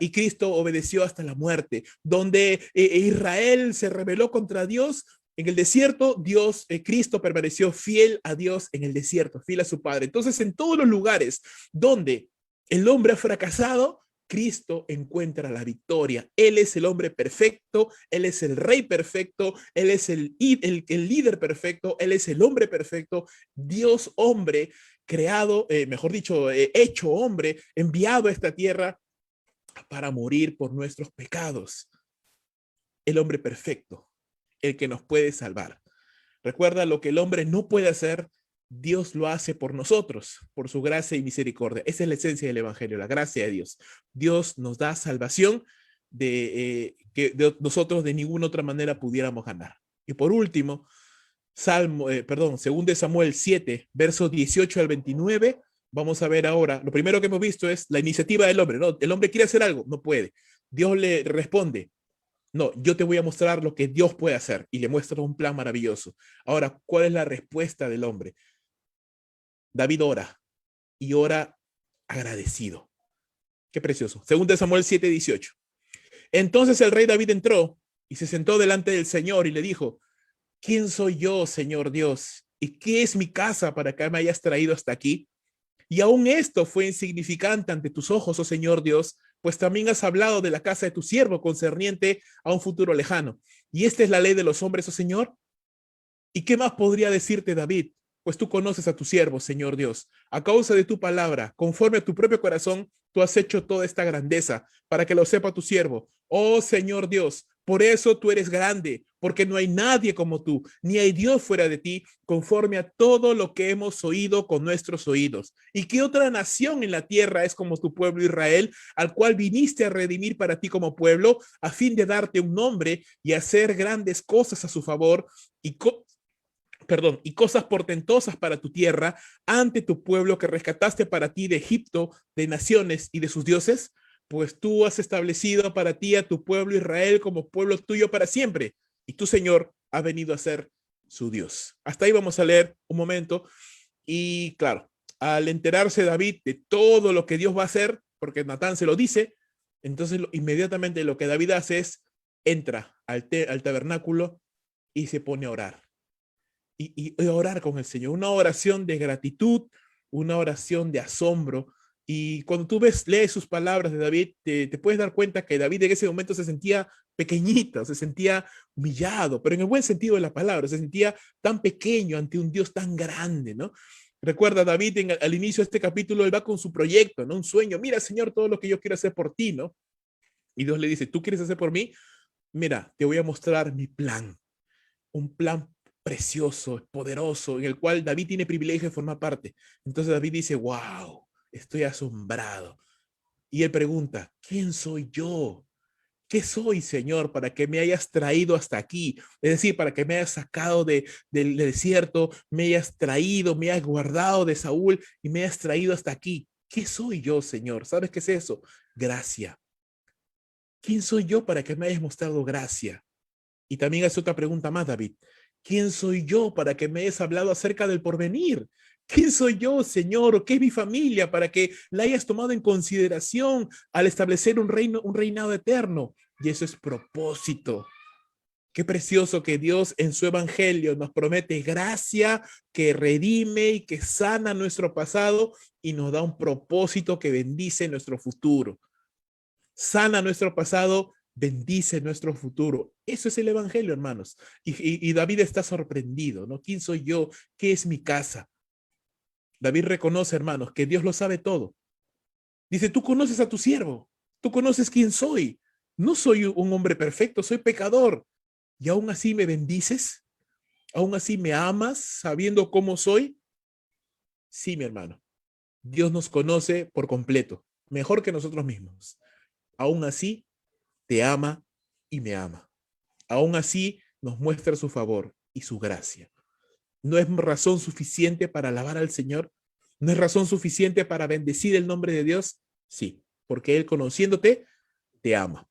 y Cristo obedeció hasta la muerte. Donde Israel se rebeló contra Dios, en el desierto, Cristo permaneció fiel a Dios en el desierto, fiel a su Padre. Entonces, en todos los lugares donde el hombre ha fracasado, Cristo encuentra la victoria. Él es el hombre perfecto, Él es el rey perfecto, Él es el líder perfecto, Él es el hombre perfecto, Dios hombre, creado, mejor dicho, hecho hombre, enviado a esta tierra para morir por nuestros pecados. El hombre perfecto, el que nos puede salvar. Recuerda, lo que el hombre no puede hacer, Dios lo hace por nosotros, por su gracia y misericordia. Esa es la esencia del evangelio, la gracia de Dios. Dios nos da salvación que nosotros de ninguna otra manera pudiéramos ganar. Y por último, segundo de Samuel 7, versos 18 al 29, vamos a ver ahora, lo primero que hemos visto es la iniciativa del hombre, ¿no? El hombre quiere hacer algo, no puede. Dios le responde, no, yo te voy a mostrar lo que Dios puede hacer, y le muestra un plan maravilloso. Ahora, ¿cuál es la respuesta del hombre? David ora, y ora agradecido. Qué precioso. Según de Samuel 7:18. Entonces el rey David entró y se sentó delante del Señor y le dijo, ¿quién soy yo, Señor Dios? ¿Y qué es mi casa para que me hayas traído hasta aquí? Y aún esto fue insignificante ante tus ojos, oh Señor Dios, pues también has hablado de la casa de tu siervo concerniente a un futuro lejano. ¿Y esta es la ley de los hombres, oh Señor? ¿Y qué más podría decirte David? Pues tú conoces a tu siervo, Señor Dios. A causa de tu palabra, conforme a tu propio corazón, tú has hecho toda esta grandeza, para que lo sepa tu siervo. Oh Señor Dios, por eso tú eres grande, porque no hay nadie como tú, ni hay Dios fuera de ti, conforme a todo lo que hemos oído con nuestros oídos. ¿Y qué otra nación en la tierra es como tu pueblo Israel, al cual viniste a redimir para ti como pueblo, a fin de darte un nombre y hacer grandes cosas a su favor y cosas portentosas para tu tierra ante tu pueblo que rescataste para ti de Egipto, de naciones y de sus dioses? Pues tú has establecido para ti a tu pueblo Israel como pueblo tuyo para siempre, y tu Señor ha venido a ser su Dios. Hasta ahí vamos a leer un momento, y claro, al enterarse David de todo lo que Dios va a hacer, porque Natán se lo dice, entonces inmediatamente lo que David hace es entra al tabernáculo y se pone a orar. Y orar con el Señor, una oración de gratitud, una oración de asombro, Y cuando tú lees sus palabras de David, te puedes dar cuenta que David en ese momento se sentía pequeñito, se sentía humillado, pero en el buen sentido de la palabra, se sentía tan pequeño ante un Dios tan grande, ¿no? Recuerda, David al inicio de este capítulo, él va con su proyecto, ¿no? Un sueño. Mira, Señor, todo lo que yo quiero hacer por ti, ¿no? Y Dios le dice, ¿tú quieres hacer por mí? Mira, te voy a mostrar mi plan, un plan precioso, poderoso, en el cual David tiene privilegio de formar parte. Entonces David dice, wow, estoy asombrado. Y él pregunta, ¿quién soy yo? ¿Qué soy, Señor, para que me hayas traído hasta aquí? Es decir, para que me hayas sacado del desierto, me hayas traído, me hayas guardado de Saúl y me hayas traído hasta aquí. ¿Qué soy yo, Señor? ¿Sabes qué es eso? Gracia. ¿Quién soy yo para que me hayas mostrado gracia? Y también hace otra pregunta más, David. ¿Quién soy yo para que me hayas hablado acerca del porvenir? ¿Quién soy yo, Señor? ¿O qué es mi familia para que la hayas tomado en consideración al establecer un reino, un reinado eterno? Y eso es propósito. Qué precioso que Dios en su evangelio nos promete gracia que redime y que sana nuestro pasado y nos da un propósito que bendice nuestro futuro. Sana nuestro pasado, bendice nuestro futuro. Eso es el evangelio, hermanos. Y David está sorprendido, ¿no? ¿Quién soy yo? ¿Qué es mi casa? David reconoce, hermanos, que Dios lo sabe todo. Dice, tú conoces a tu siervo, tú conoces quién soy. No soy un hombre perfecto, soy pecador. Y aún así me bendices, aún así me amas sabiendo cómo soy. Sí, mi hermano, Dios nos conoce por completo, mejor que nosotros mismos. Aún así, te ama y me ama. Aún así, nos muestra su favor y su gracia. ¿No es razón suficiente para alabar al Señor? ¿No es razón suficiente para bendecir el nombre de Dios? Sí, porque Él conociéndote, te ama.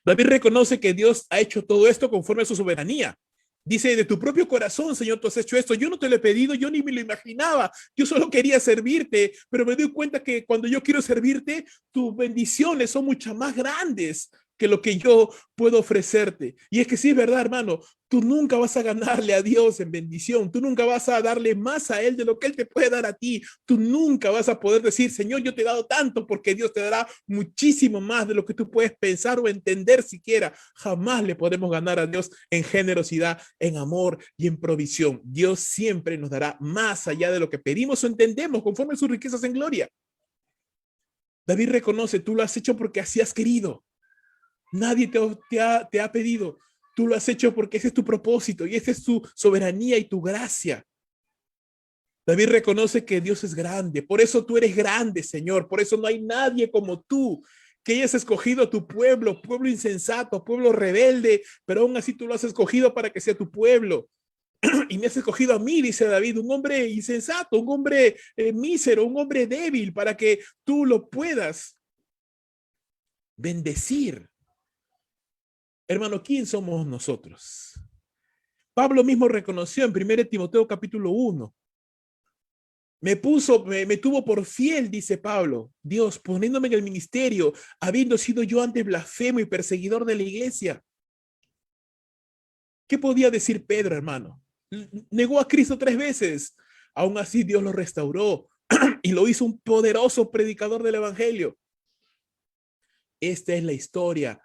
David reconoce que Dios ha hecho todo esto conforme a su soberanía. Dice, de tu propio corazón, Señor, tú has hecho esto. Yo no te lo he pedido, yo ni me lo imaginaba. Yo solo quería servirte, pero me doy cuenta que cuando yo quiero servirte, tus bendiciones son mucho más grandes que lo que yo puedo ofrecerte. Y es que sí, es verdad, hermano, tú nunca vas a ganarle a Dios en bendición. Tú nunca vas a darle más a Él de lo que Él te puede dar a ti. Tú nunca vas a poder decir, Señor, yo te he dado tanto, porque Dios te dará muchísimo más de lo que tú puedes pensar o entender siquiera. Jamás le podemos ganar a Dios en generosidad, en amor y en provisión. Dios siempre nos dará más allá de lo que pedimos o entendemos, conforme a sus riquezas en gloria. David reconoce, tú lo has hecho porque así has querido. Nadie te ha pedido. Tú lo has hecho porque ese es tu propósito y esa es tu soberanía y tu gracia. David reconoce que Dios es grande. Por eso tú eres grande, Señor. Por eso no hay nadie como tú. Que hayas escogido a tu pueblo, pueblo insensato, pueblo rebelde, pero aún así tú lo has escogido para que sea tu pueblo. Y me has escogido a mí, dice David, un hombre insensato, un hombre mísero, un hombre débil, para que tú lo puedas bendecir. Hermano, ¿quién somos nosotros? Pablo mismo reconoció en 1 Timoteo capítulo 1. Me tuvo por fiel, dice Pablo, Dios, poniéndome en el ministerio, habiendo sido yo antes blasfemo y perseguidor de la iglesia. ¿Qué podía decir Pedro, hermano? Negó a Cristo 3 veces. Aún así Dios lo restauró y lo hizo un poderoso predicador del evangelio. Esta es la historia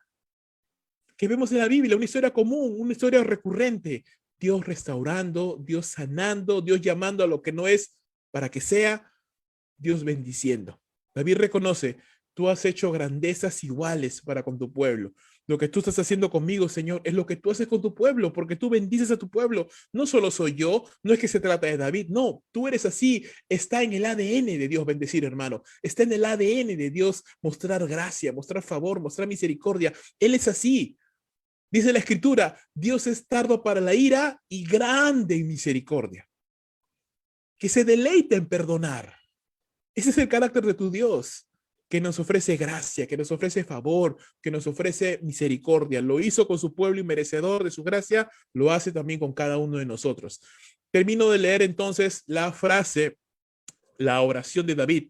que vemos en la Biblia, una historia común, una historia recurrente. Dios restaurando, Dios sanando, Dios llamando a lo que no es para que sea, Dios bendiciendo. David reconoce, tú has hecho grandezas iguales para con tu pueblo. Lo que tú estás haciendo conmigo, Señor, es lo que tú haces con tu pueblo, porque tú bendices a tu pueblo. No solo soy yo, no es que se trata de David, no, tú eres así. Está en el ADN de Dios bendecir, hermano. Está en el ADN de Dios mostrar gracia, mostrar favor, mostrar misericordia. Él es así. Dice la escritura, Dios es tardo para la ira y grande en misericordia, que se deleita en perdonar. Ese es el carácter de tu Dios, que nos ofrece gracia, que nos ofrece favor, que nos ofrece misericordia. Lo hizo con su pueblo y merecedor de su gracia, lo hace también con cada uno de nosotros. Termino de leer entonces la frase, la oración de David.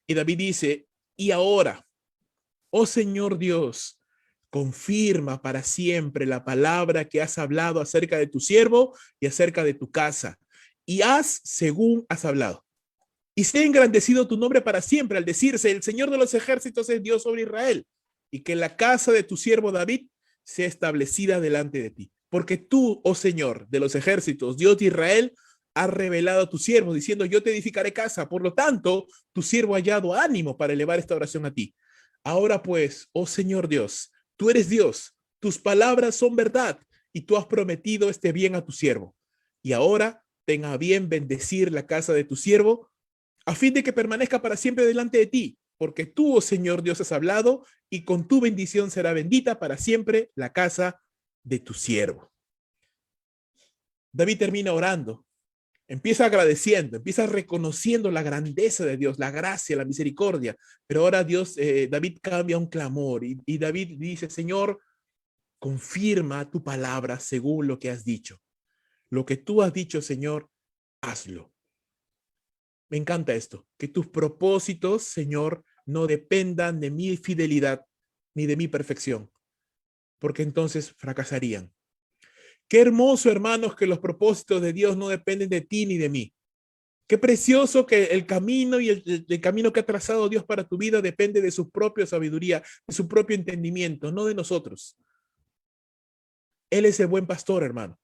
Y David dice, y ahora, oh Señor Dios, confirma para siempre la palabra que has hablado acerca de tu siervo y acerca de tu casa, y haz según has hablado. Y sea engrandecido tu nombre para siempre, al decirse, el Señor de los ejércitos es Dios sobre Israel, y que la casa de tu siervo David sea establecida delante de ti. Porque tú, oh Señor de los ejércitos, Dios de Israel, has revelado a tu siervo, diciendo, yo te edificaré casa. Por lo tanto, tu siervo ha hallado ánimo para elevar esta oración a ti. Ahora pues, oh Señor Dios, tú eres Dios, tus palabras son verdad, y tú has prometido este bien a tu siervo. Y ahora tenga bien bendecir la casa de tu siervo, a fin de que permanezca para siempre delante de ti, porque tú, oh Señor Dios, has hablado, y con tu bendición será bendita para siempre la casa de tu siervo. David termina orando, empieza agradeciendo, empieza reconociendo la grandeza de Dios, la gracia, la misericordia, pero ahora David cambia un clamor y David dice, Señor, confirma tu palabra según lo que has dicho. Lo que tú has dicho, Señor, hazlo. Me encanta esto, que tus propósitos, Señor, no dependan de mi fidelidad ni de mi perfección, porque entonces fracasarían. Qué hermoso, hermanos, que los propósitos de Dios no dependen de ti ni de mí. Qué precioso que el camino y el camino que ha trazado Dios para tu vida depende de su propia sabiduría, de su propio entendimiento, no de nosotros. Él es el buen pastor, hermano.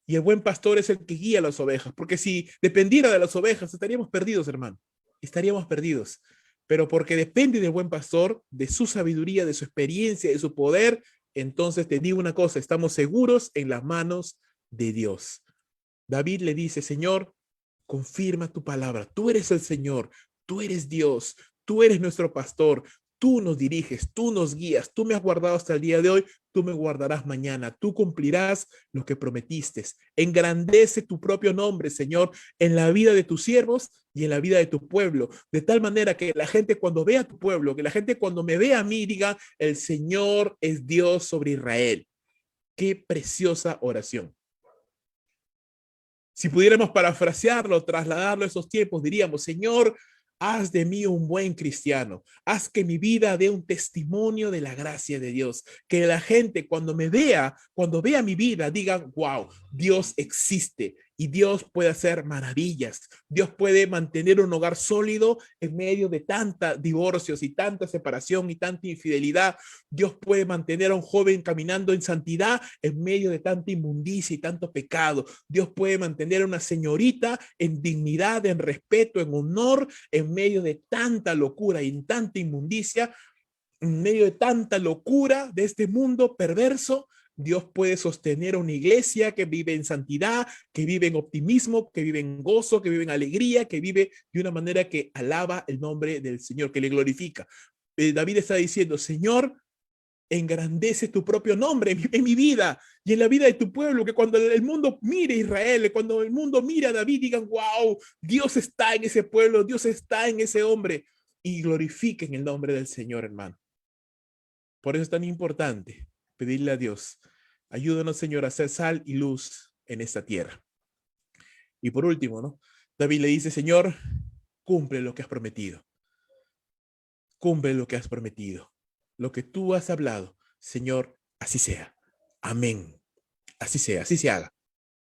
Y el buen pastor es el que guía a las ovejas, porque si dependiera de las ovejas, estaríamos perdidos, hermano. Estaríamos perdidos. Pero porque depende del buen pastor, de su sabiduría, de su experiencia, de su poder, entonces te digo una cosa, estamos seguros en las manos de Dios. David le dice, Señor, confirma tu palabra. Tú eres el Señor, tú eres Dios, tú eres nuestro pastor, tú nos diriges, tú nos guías, tú me has guardado hasta el día de hoy, tú me guardarás mañana, tú cumplirás lo que prometiste. Engrandece tu propio nombre, Señor, en la vida de tus siervos y en la vida de tu pueblo, de tal manera que la gente cuando vea a tu pueblo, que la gente cuando me vea a mí diga, el Señor es Dios sobre Israel. Qué preciosa oración. Si pudiéramos parafrasearlo, trasladarlo a esos tiempos, diríamos, Señor, haz de mí un buen cristiano, haz que mi vida dé un testimonio de la gracia de Dios, que la gente cuando vea mi vida, digan, wow, Dios existe y Dios puede hacer maravillas, Dios puede mantener un hogar sólido en medio de tanta divorcios y tanta separación y tanta infidelidad, Dios puede mantener a un joven caminando en santidad en medio de tanta inmundicia y tanto pecado, Dios puede mantener a una señorita en dignidad, en respeto, en honor, en medio de tanta locura y en tanta inmundicia, en medio de tanta locura de este mundo perverso. Dios puede sostener a una iglesia que vive en santidad, que vive en optimismo, que vive en gozo, que vive en alegría, que vive de una manera que alaba el nombre del Señor, que le glorifica. David está diciendo, Señor, engrandece tu propio nombre en mi vida y en la vida de tu pueblo, que cuando el mundo mire a Israel, cuando el mundo mire a David, digan, wow, Dios está en ese pueblo, Dios está en ese hombre, y glorifiquen el nombre del Señor, hermano. Por eso es tan importante pedirle a Dios, ayúdanos, Señor, a ser sal y luz en esta tierra. Y por último, ¿no? David le dice, Señor, cumple lo que has prometido. Cumple lo que has prometido. Lo que tú has hablado, Señor, así sea. Amén. Así sea, así se haga.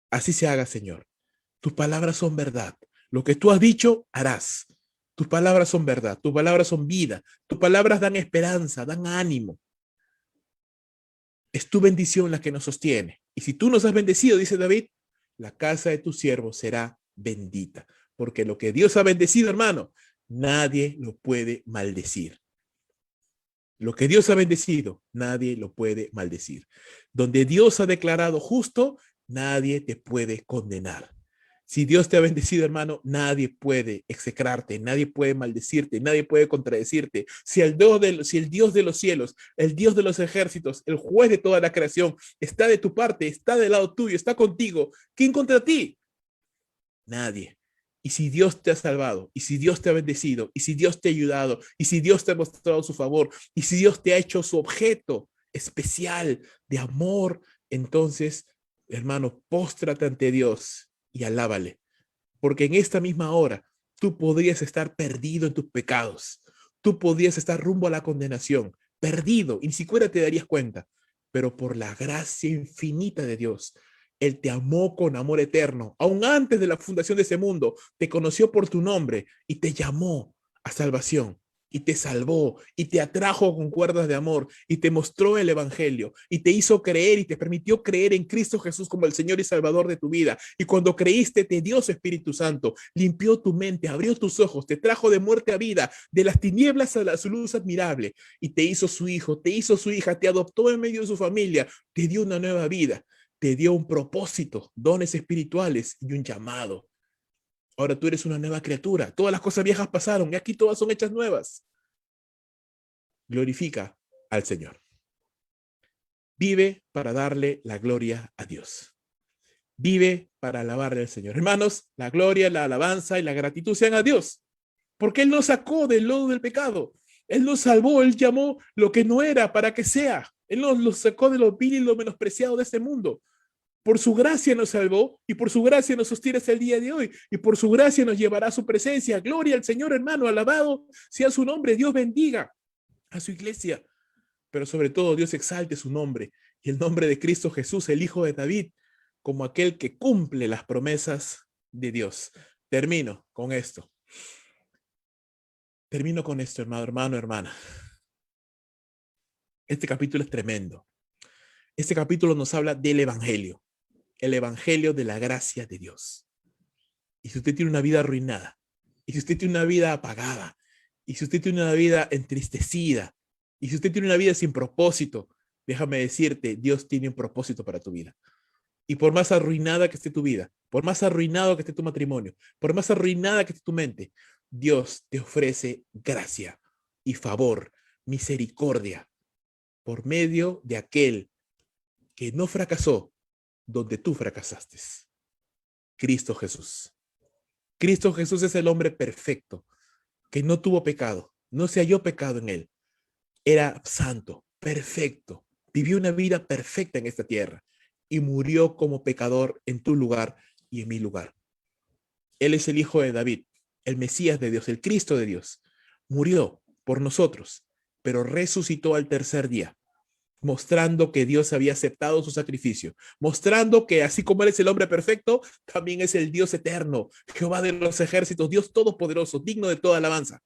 Así se haga, Señor. Tus palabras son verdad. Lo que tú has dicho, harás. Tus palabras son verdad. Tus palabras son vida. Tus palabras dan esperanza, dan ánimo. Es tu bendición la que nos sostiene. Y si tú nos has bendecido, dice David, la casa de tu siervo será bendita. Porque lo que Dios ha bendecido, hermano, nadie lo puede maldecir. Lo que Dios ha bendecido, nadie lo puede maldecir. Donde Dios ha declarado justo, nadie te puede condenar. Si Dios te ha bendecido, hermano, nadie puede execrarte, nadie puede maldecirte, nadie puede contradecirte. Si el Dios de los cielos, el Dios de los ejércitos, el juez de toda la creación, está de tu parte, está del lado tuyo, está contigo, ¿quién contra ti? Nadie. Y si Dios te ha salvado, y si Dios te ha bendecido, y si Dios te ha ayudado, y si Dios te ha mostrado su favor, y si Dios te ha hecho su objeto especial de amor, entonces, hermano, póstrate ante Dios y alábale. Porque en esta misma hora tú podrías estar perdido en tus pecados. Tú podrías estar rumbo a la condenación, perdido, y ni siquiera te darías cuenta. Pero por la gracia infinita de Dios, Él te amó con amor eterno, aún antes de la fundación de ese mundo, te conoció por tu nombre y te llamó a salvación y te salvó y te atrajo con cuerdas de amor y te mostró el evangelio y te hizo creer y te permitió creer en Cristo Jesús como el Señor y Salvador de tu vida. Y cuando creíste, te dio su Espíritu Santo, limpió tu mente, abrió tus ojos, te trajo de muerte a vida, de las tinieblas a su luz admirable y te hizo su hijo, te hizo su hija, te adoptó en medio de su familia, te dio una nueva vida, te dio un propósito, dones espirituales y un llamado. Ahora tú eres una nueva criatura. Todas las cosas viejas pasaron y aquí todas son hechas nuevas. Glorifica al Señor. Vive para darle la gloria a Dios. Vive para alabarle al Señor. Hermanos, la gloria, la alabanza y la gratitud sean a Dios, porque Él nos sacó del lodo del pecado. Él nos salvó, Él llamó lo que no era para que sea. Él nos sacó de lo vil y lo menospreciado de este mundo. Por su gracia nos salvó y por su gracia nos sostiene hasta el día de hoy y por su gracia nos llevará a su presencia. Gloria al Señor, hermano, alabado sea su nombre. Dios bendiga a su iglesia, pero sobre todo Dios exalte su nombre y el nombre de Cristo Jesús, el Hijo de David, como aquel que cumple las promesas de Dios. Termino con esto. Termino con esto, hermano, hermana. Este capítulo es tremendo. Este capítulo nos habla del Evangelio. El Evangelio de la gracia de Dios. Y si usted tiene una vida arruinada, y si usted tiene una vida apagada, y si usted tiene una vida entristecida, y si usted tiene una vida sin propósito, déjame decirte, Dios tiene un propósito para tu vida. Y por más arruinada que esté tu vida, por más arruinado que esté tu matrimonio, por más arruinada que esté tu mente, Dios te ofrece gracia y favor, misericordia, por medio de aquel que no fracasó donde tú fracasaste. Cristo Jesús. Cristo Jesús es el hombre perfecto, que no tuvo pecado, no se halló pecado en él. Era santo, perfecto, vivió una vida perfecta en esta tierra y murió como pecador en tu lugar y en mi lugar. Él es el Hijo de David, el Mesías de Dios, el Cristo de Dios. Murió por nosotros, pero resucitó al tercer día, mostrando que Dios había aceptado su sacrificio, mostrando que así como Él es el hombre perfecto, también es el Dios eterno, Jehová de los ejércitos, Dios todopoderoso, digno de toda alabanza.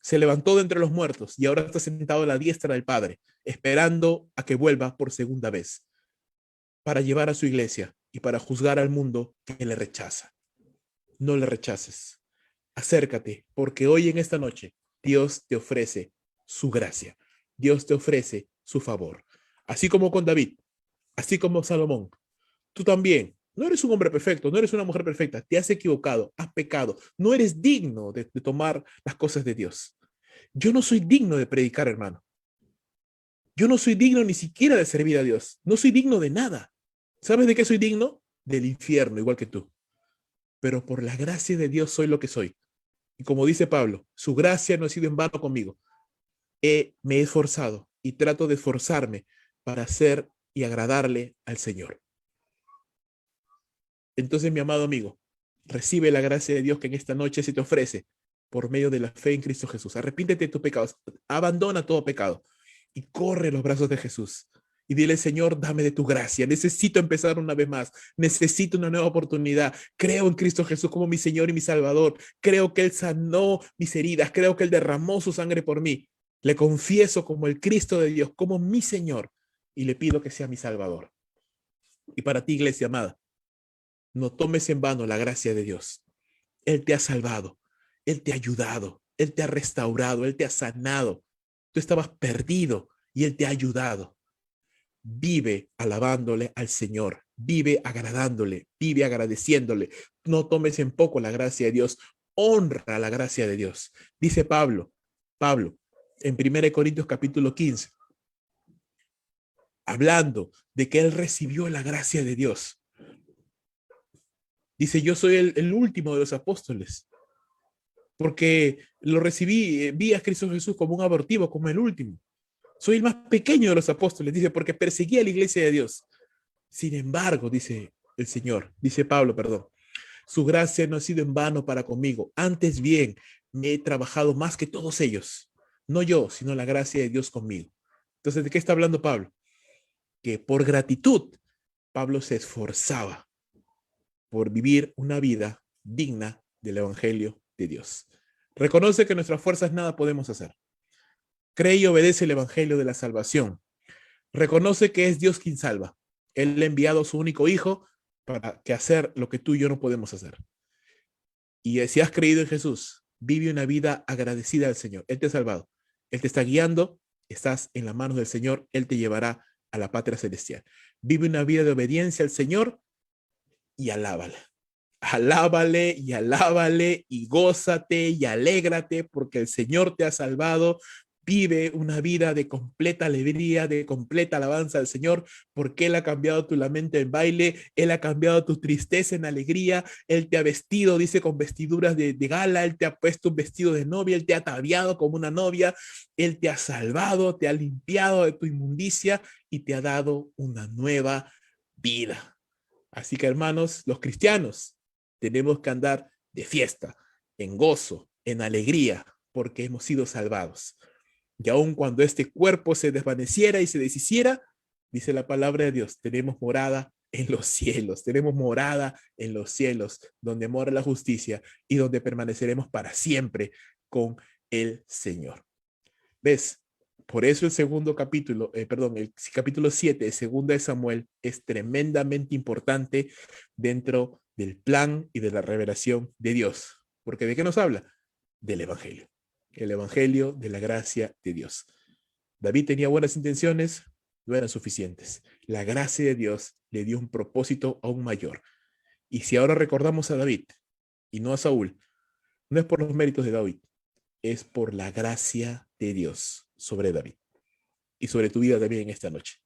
Se levantó de entre los muertos y ahora está sentado a la diestra del Padre, esperando a que vuelva por segunda vez, para llevar a su iglesia y para juzgar al mundo que le rechaza. No le rechaces. Acércate, porque hoy en esta noche Dios te ofrece su gracia. Dios te ofrece su favor. Así como con David, así como Salomón. Tú también no eres un hombre perfecto, no eres una mujer perfecta. Te has equivocado, has pecado. No eres digno de tomar las cosas de Dios. Yo no soy digno de predicar, hermano. Yo no soy digno ni siquiera de servir a Dios. No soy digno de nada. ¿Sabes de qué soy digno? Del infierno, igual que tú. Pero por la gracia de Dios soy lo que soy. Y como dice Pablo, su gracia no ha sido en vano conmigo. Me he esforzado y trato de esforzarme para hacer y agradarle al Señor. Entonces, mi amado amigo, recibe la gracia de Dios que en esta noche se te ofrece por medio de la fe en Cristo Jesús. Arrepíntete de tus pecados, abandona todo pecado y corre los brazos de Jesús. Y dile, Señor, dame de tu gracia. Necesito empezar una vez más. Necesito una nueva oportunidad. Creo en Cristo Jesús como mi Señor y mi Salvador. Creo que Él sanó mis heridas. Creo que Él derramó su sangre por mí. Le confieso como el Cristo de Dios, como mi Señor. Y le pido que sea mi Salvador. Y para ti, iglesia amada, no tomes en vano la gracia de Dios. Él te ha salvado. Él te ha ayudado. Él te ha restaurado. Él te ha sanado. Tú estabas perdido y Él te ha ayudado. Vive alabándole al Señor, vive agradándole, vive agradeciéndole. No tomes en poco la gracia de Dios, honra la gracia de Dios. Dice Pablo en 1 Corintios capítulo 15, hablando de que él recibió la gracia de Dios. Dice, yo soy el último de los apóstoles, porque lo recibí, vi a Cristo Jesús como un abortivo, como el último. Soy el más pequeño de los apóstoles, dice, porque perseguía a la iglesia de Dios. Sin embargo, dice el Señor, dice Pablo, perdón, su gracia no ha sido en vano para conmigo. Antes bien, me he trabajado más que todos ellos. No yo, sino la gracia de Dios conmigo. Entonces, ¿de qué está hablando Pablo? Que por gratitud Pablo se esforzaba por vivir una vida digna del Evangelio de Dios. Reconoce que nuestras fuerzas nada podemos hacer. Cree y obedece el Evangelio de la salvación. Reconoce que es Dios quien salva. Él ha enviado a su único hijo para que hacer lo que tú y yo no podemos hacer. Y si has creído en Jesús, vive una vida agradecida al Señor. Él te ha salvado. Él te está guiando. Estás en las manos del Señor. Él te llevará a la patria celestial. Vive una vida de obediencia al Señor y alábale. Alábale y gózate y alégrate porque el Señor te ha salvado. Vive una vida de completa alegría, de completa alabanza al Señor, porque Él ha cambiado tu lamento en baile, Él ha cambiado tu tristeza en alegría, Él te ha vestido, dice, con vestiduras de gala, Él te ha puesto un vestido de novia, Él te ha ataviado como una novia, Él te ha salvado, te ha limpiado de tu inmundicia y te ha dado una nueva vida. Así que, hermanos, los cristianos tenemos que andar de fiesta, en gozo, en alegría, porque hemos sido salvados. Y aun cuando este cuerpo se desvaneciera y se deshiciera, dice la palabra de Dios, tenemos morada en los cielos, tenemos morada en los cielos, donde mora la justicia y donde permaneceremos para siempre con el Señor. ¿Ves? Por eso el segundo capítulo, el capítulo 7 de Segunda de Samuel es tremendamente importante dentro del plan y de la revelación de Dios. Porque ¿de qué nos habla? Del Evangelio. El Evangelio de la gracia de Dios. David tenía buenas intenciones, no eran suficientes. La gracia de Dios le dio un propósito aún mayor. Y si ahora recordamos a David y no a Saúl, no es por los méritos de David, es por la gracia de Dios sobre David y sobre tu vida también en esta noche.